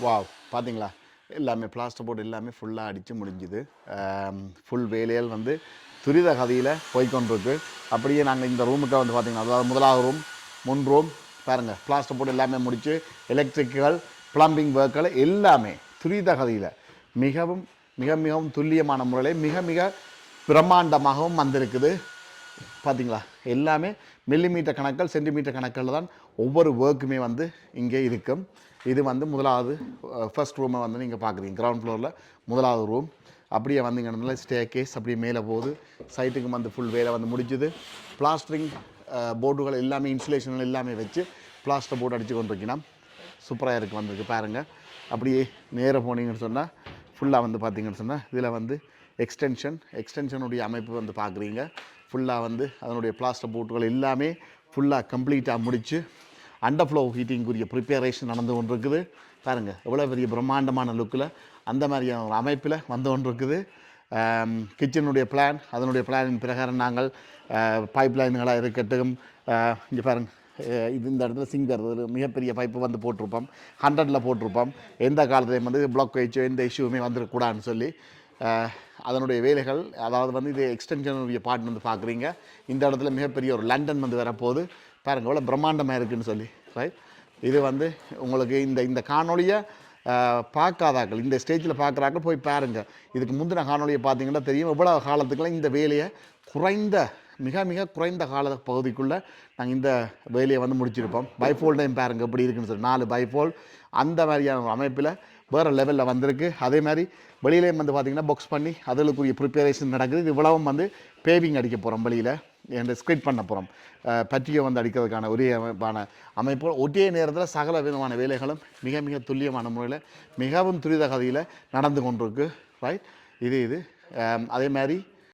Wow பார்த்தீங்களா எல்லாமே plaster board எல்லாமே ஃபுல்லாக அடித்து முடிஞ்சுது. ஃபுல் வேலைகள் வந்து துரித கதியில் போய்கொண்டிருக்கு. அப்படியே நாங்கள் இந்த ரூமுக்கு வந்து பார்த்திங்கன்னா அதாவது முதலாவது ரூம் முன் ரூம் பாருங்கள் பிளாஸ்டர் போர்டு எல்லாமே முடித்து எலக்ட்ரிக்கல் ப்ளம்பிங் ஒர்க்குகள் எல்லாமே துரித கதியில் மிகவும் மிகவும் துல்லியமான முறையில் மிக மிக பிரம்மாண்டமாகவும் வந்திருக்குது. பார்த்தீங்களா எல்லாமே மில்லிமீட்டர் கணக்கில் சென்டிமீட்டர் கணக்கில் தான் ஒவ்வொரு ஒர்க்குமே வந்து இங்கே இருக்கும். இது வந்து முதலாவது ஃபர்ஸ்ட் ரூமை வந்து நீங்கள் பார்க்குறீங்க கிரவுண்ட் ஃப்ளோரில் முதலாவது ரூம். அப்படியே வந்தீங்கன்னா ஸ்டே கேஸ் அப்படியே மேலே போகுது. சைட்டுக்கு வந்து ஃபுல் வேலை வந்து முடிஞ்சுது. பிளாஸ்டரிங் போர்டுகள் எல்லாமே இன்சுலேஷன் எல்லாமே வச்சு பிளாஸ்டர் போர்டு அடித்து கொண்டு வைக்கணும். சூப்பராக இருக்குது வந்திருக்கு பாருங்கள். அப்படியே நேராக போனீங்கன்னு சொன்னால் ஃபுல்லாக வந்து பார்த்தீங்கன்னு சொன்னால் இதில் வந்து எக்ஸ்டென்ஷனுடைய அமைப்பு வந்து பார்க்குறீங்க. ஃபுல்லாக வந்து அதனுடைய பிளாஸ்டர் போர்டுகள் எல்லாமே ஃபுல்லாக கம்ப்ளீட்டாக முடித்து அண்டர் ஃப்ளோ ஹீட்டிங்குரிய ப்ரிப்பேரேஷன் நடந்து கொண்டு இருக்குது. பாருங்கள் எவ்வளோ பெரிய பிரம்மாண்டமான லுக்கில் அந்த மாதிரியான ஒரு அமைப்பில் வந்து கொண்டு இருக்குது. கிச்சனுடைய பிளான் அதனுடைய பிளானின் பிரகாரம் நாங்கள் பைப் லைன்களாக இருக்கட்டும். இங்கே பாருங்கள் இது இந்த இடத்துல சிங்கர் மிகப்பெரிய பைப்பு வந்து போட்டிருப்போம் 100ல் போட்டிருப்போம். எந்த காலத்துலேயும் வந்து பிளாக் வச்சோ எந்த இஷ்யூவுமே வந்துடக்கூடாதுன்னு சொல்லி அதனுடைய வேலைகள் அதாவது வந்து இது எக்ஸ்டென்ஷனுடைய பார்ட் வந்து பார்க்குறீங்க. இந்த இடத்துல மிகப்பெரிய ஒரு லண்டன் வந்து வரப்போகுது. பாருங்கள் எவ்வளோ பிரம்மாண்டமாக இருக்குதுன்னு சொல்லி ரைட். இது வந்து உங்களுக்கு இந்த காணொலியை பார்க்காதாக்கள் இந்த ஸ்டேஜில் பார்க்குறாக்கள் போய் பாருங்கள். இதுக்கு முந்தின காணொலியை பார்த்தீங்கன்னா தெரியும் எவ்வளோ காலத்துக்குலாம் இந்த வேலையை மிக மிக குறைந்த கால பகுதிக்குள்ளே நாங்கள் இந்த வேலையை வந்து முடிச்சிருப்போம். பைஃபோல்டையும் பாருங்கள் எப்படி இருக்குன்னு சொல்லி 4 பைஃபோல் அந்த மாதிரியான ஒரு அமைப்பில் வேறு லெவலில் வந்திருக்கு. அதே மாதிரி வெளியிலேயும் வந்து பார்த்திங்கன்னா பாக்ஸ் பண்ணி அதுக்குரிய ப்ரிப்பரேஷன் நடக்குது. இது இவ்வளவும் வந்து பேவிங் அடிக்க போகிறோம் வெளியில் என்ற ஸ்கிரிட் பண்ண போகிறோம். பற்றியை வந்து அடிக்கிறதுக்கான ஒரே அமைப்பான அமைப்பு ஒரே நேரத்தில் சகல விதமான வேலைகளும் மிக மிக துல்லியமான முறையில் மிகவும் துரித கதியில் நடந்து கொண்டிருக்கு ரைட். இது அதே மாதிரி